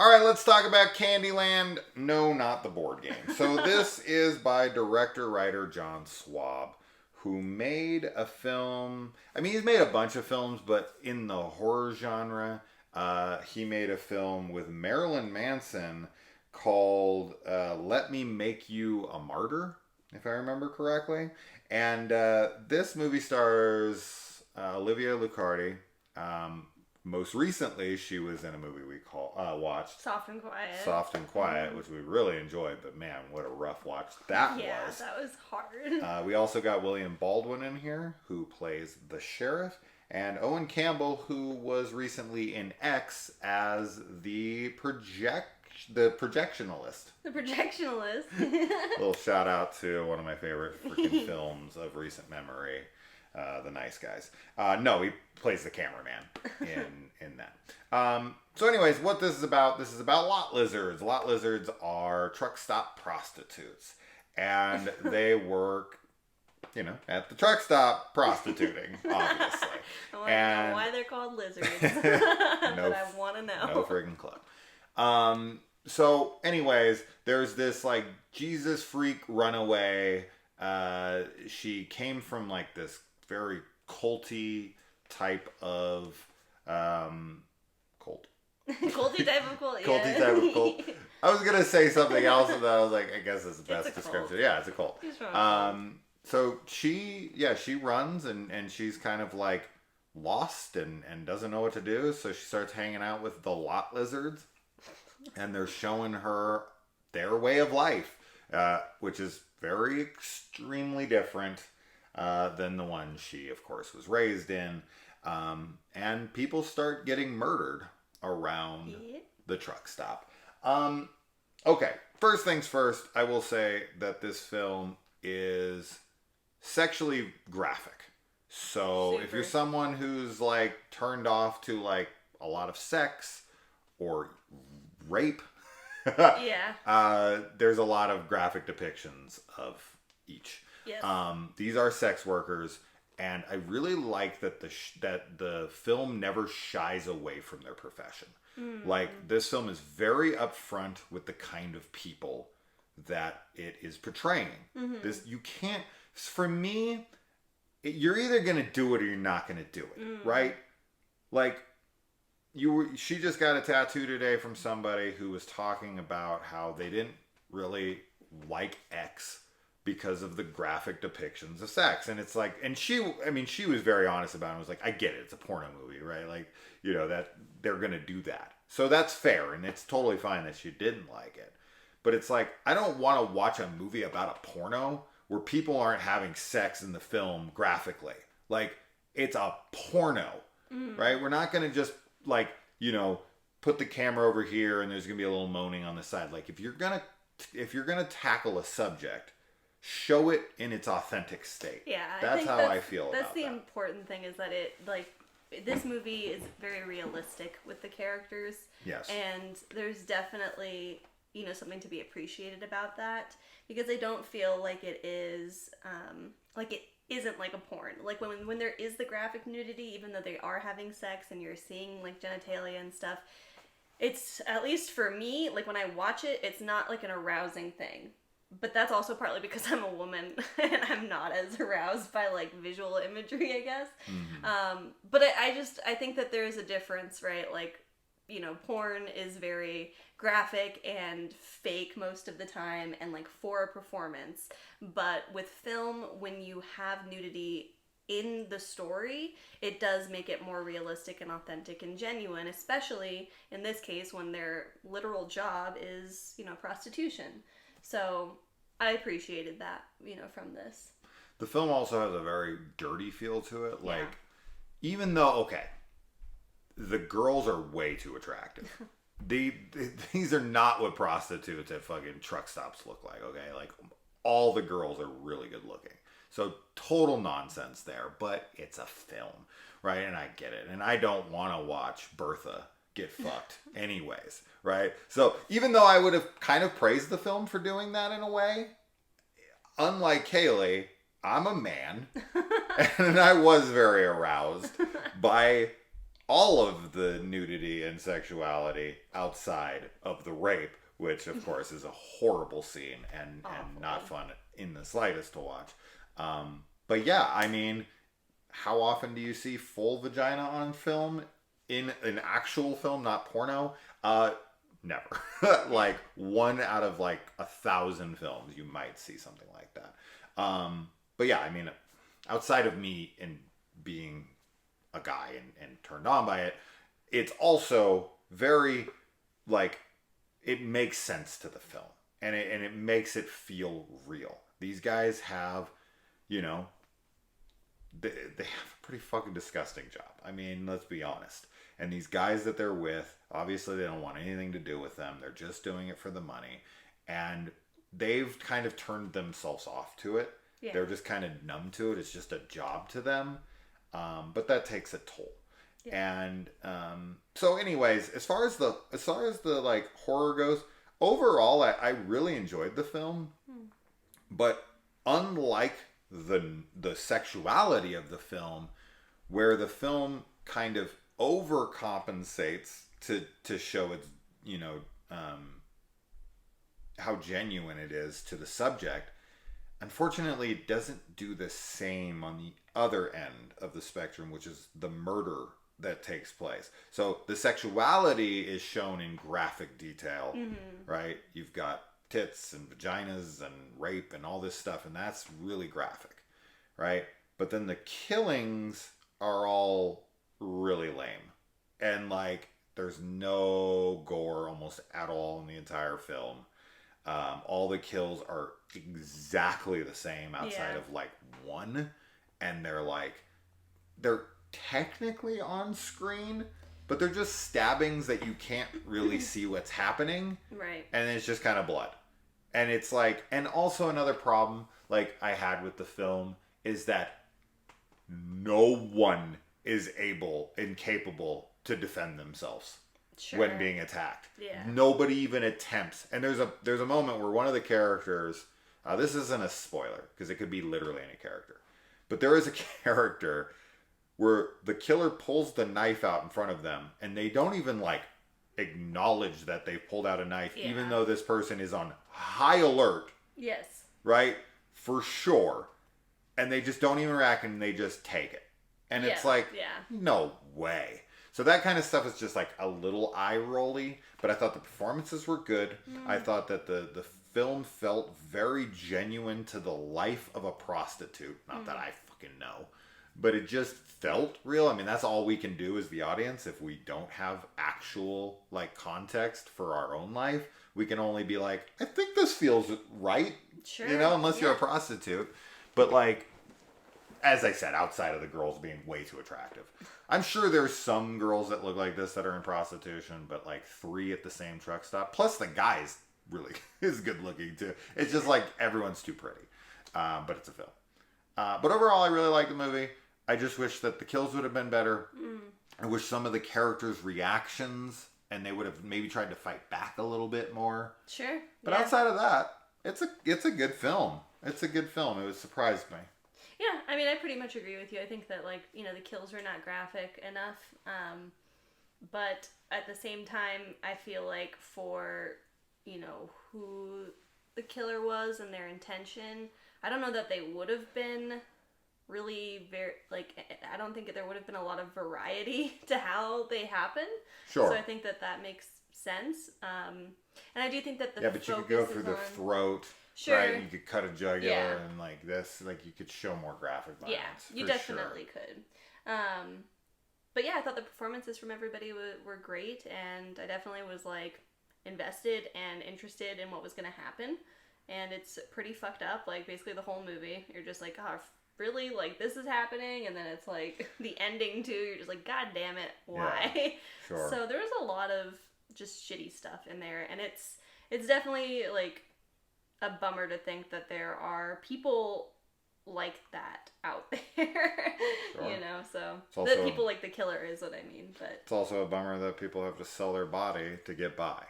All right, let's talk about Candyland. No, not the board game. So this is by director-writer John Swab, who made a film. I mean, he's made a bunch of films, but in the horror genre, he made a film with Marilyn Manson called Let Me Make You a Martyr, if I remember correctly. And this movie stars Olivia Luccardi. Most recently, she was in a movie we watched Soft and Quiet. Soft and Quiet, which we really enjoyed, but man, what a rough watch that was. Yeah, that was hard. We also got William Baldwin in here, who plays the sheriff, and Owen Campbell, who was recently in X as the projectionalist. The projectionalist. A little shout out to one of my favorite freaking films of recent memory. The Nice Guys. No, he plays the cameraman in that. So anyways, what this is about lot lizards. Lot lizards are truck stop prostitutes. And they work, at the truck stop prostituting, obviously. I want to know why they're called lizards. But I want to know. No friggin' clue. So anyways, there's this like Jesus freak runaway. She came from like this very culty type of cult. Culty type of cult, yeah. Culty type of cult. I was going to say something else, and then I was like, I guess it's the best description. Yeah, it's a cult. So she runs, and she's kind of like lost and doesn't know what to do, so she starts hanging out with the lot lizards, and they're showing her their way of life, which is very extremely different than the one she, of course, was raised in. And people start getting murdered around the truck stop. Okay, first things first, I will say that this film is sexually graphic. So if you're someone who's like turned off to like a lot of sex or rape, there's a lot of graphic depictions of each. Yes. These are sex workers, and I really like that the film never shies away from their profession. Like, this film is very upfront with the kind of people that it is portraying. This, you can't, for me, you're either gonna do it or you're not gonna do it, right? Like, she just got a tattoo today from somebody who was talking about how they didn't really like X because of the graphic depictions of sex. And it's like, and she was very honest about it. It was like, I get it. It's a porno movie, right? Like, that they're going to do that. So that's fair. And it's totally fine that she didn't like it. But it's like, I don't want to watch a movie about a porno where people aren't having sex in the film graphically. Like, it's a porno, right? We're not going to just like, put the camera over here and there's going to be a little moaning on the side. Like, if you're going to tackle a subject, show it in its authentic state. Yeah, that's how I feel about that. That's the important thing, is that it, like, this movie is very realistic with the characters. Yes. And there's definitely, something to be appreciated about that, because I don't feel like it is, like it isn't like a porn. Like when there is the graphic nudity, even though they are having sex and you're seeing like genitalia and stuff, it's, at least for me, like when I watch it, it's not like an arousing thing. But that's also partly because I'm a woman and I'm not as aroused by like visual imagery, I guess. But I think that there is a difference, right? Like, porn is very graphic and fake most of the time and like for a performance. But with film, when you have nudity in the story, it does make it more realistic and authentic and genuine, especially in this case when their literal job is, prostitution. So I appreciated that, from this. The film also has a very dirty feel to it. Like, even though, the girls are way too attractive. These are not what prostitutes at fucking truck stops look like, okay? Like, all the girls are really good looking. So, total nonsense there, but it's a film, right? And I get it. And I don't want to watch Bertha get fucked anyways, right? So even though I would have kind of praised the film for doing that in a way, unlike Kaylee, I'm a man and I was very aroused by all of the nudity and sexuality outside of the rape, which of course is a horrible scene and not fun in the slightest to watch. But yeah, I mean, how often do you see full vagina on film in an actual film, not porno? Never. Like 1 out of like 1,000 films, you might see something like that. But yeah, I mean, outside of me and being a guy and turned on by it, it's also very like, it makes sense to the film, and it makes it feel real. These guys have, you know, they have a pretty fucking disgusting job. I mean, let's be honest. And these guys that they're with, obviously they don't want anything to do with them. They're just doing it for the money. And they've kind of turned themselves off to it. Yeah. They're just kind of numb to it. It's just a job to them. But that takes a toll. Yeah. And so anyways, as far as the like horror goes, overall I really enjoyed the film. But unlike the sexuality of the film, where the film kind of overcompensates to show its, you know, how genuine it is to the subject, unfortunately it doesn't do the same on the other end of the spectrum, which is the murder that takes place. So the sexuality is shown in graphic detail, right? You've got tits and vaginas and rape and all this stuff, and that's really graphic, right? But then the killings are all really lame, and like there's no gore almost at all in the entire film. All the kills are exactly the same outside of like one, and they're technically on screen, but they're just stabbings that you can't really see what's happening, right? And it's just kind of blood. And it's like, and also another problem like I had with the film is that no one is incapable to defend themselves when being attacked. Yeah. Nobody even attempts. And there's a moment where one of the characters, this isn't a spoiler because it could be literally any character, but there is a character where the killer pulls the knife out in front of them, and they don't even like acknowledge that they've pulled out a knife, even though this person is on high alert. Yes. Right? For sure. And they just don't even react, and they just take it. And it's like, no way. So that kind of stuff is just like a little eye-rolly, but I thought the performances were good. I thought that the film felt very genuine to the life of a prostitute. Not that I fucking know. But it just felt real. I mean, that's all we can do as the audience. If we don't have actual like context for our own life, we can only be like, I think this feels right. Sure. You know, unless you're a prostitute. But like, as I said, outside of the girls being way too attractive. I'm sure there's some girls that look like this that are in prostitution, but like 3 at the same truck stop. Plus the guy's really is good looking too. It's just like everyone's too pretty. But it's a film. But overall, I really liked the movie. I just wish that the kills would have been better. I wish some of the characters' reactions, and they would have maybe tried to fight back a little bit more. Sure. But outside of that, it's a good film. It's a good film. It surprised me. Yeah, I mean, I pretty much agree with you. I think that, like, you know, the kills are not graphic enough. But at the same time, I feel like for, you know, who the killer was and their intention, I don't know that they would have been really very, like, I don't think there would have been a lot of variety to how they happen. Sure. So I think that makes sense. And I do think that but you could go through the throat. Sure. Right? You could cut a jugular and like this, like you could show more graphic violence. Yeah, you definitely could. But yeah, I thought the performances from everybody were great, and I definitely was like invested and interested in what was going to happen. And it's pretty fucked up. Like basically the whole movie, you're just like, oh, really? Like this is happening, and then it's like the ending too. You're just like, God damn it, why? Yeah, sure. So there's a lot of just shitty stuff in there, and it's definitely like a bummer to think that there are people like that out there. Sure. You know, so that people like the killer is what I mean. But it's also a bummer that people have to sell their body to get by.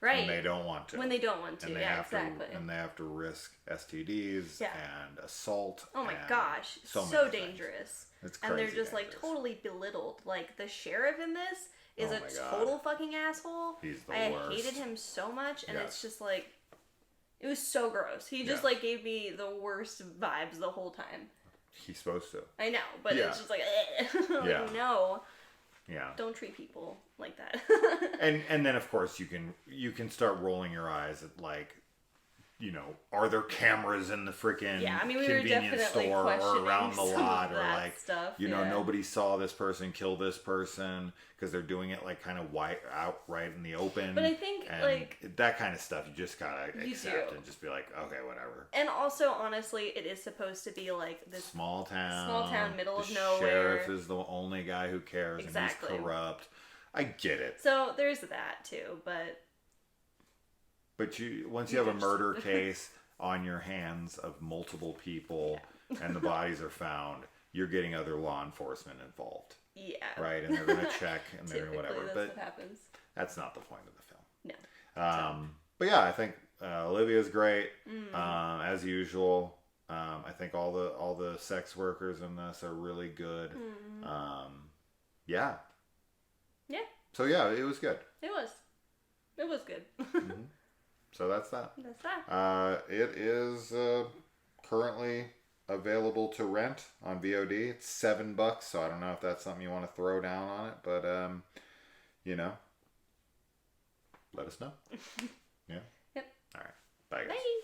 Right. When they don't want to. When they don't want to, and they yeah, have exactly. And they have to risk STDs and assault. Oh my and gosh, so dangerous. It's crazy. And they're just dangerous. like totally belittled. Like the sheriff in this is a total fucking asshole. He's the worst. I hated him so much, and it's just like, it was so gross. He just like gave me the worst vibes the whole time. He's supposed to. I know, but it's just like, like no. Yeah. Don't treat people like that. and then of course you can start rolling your eyes at like, you know, are there cameras in the freaking convenience store or around the lot, or like stuff, you know, nobody saw this person kill this person because they're doing it like kind of out right in the open. But I think like that kind of stuff you just gotta accept and just be like, okay, whatever. And also, honestly, it is supposed to be like this small town, middle of nowhere. The sheriff is the only guy who cares, and he's corrupt. I get it. So there's that too, but once you have a murder case on your hands of multiple people and the bodies are found, you're getting other law enforcement involved. Yeah. Right? And they're going to check and they're whatever. That's what happens. That's not the point of the film. No. But yeah, I think Olivia's great. As usual. I think all the sex workers in this are really good. Yeah. Yeah. So yeah, it was good. It was good. So that's that. That's that. It is currently available to rent on VOD. It's $7, so I don't know if that's something you want to throw down on it, but you know, let us know. Yeah. Yep. All right. Bye, guys. Bye.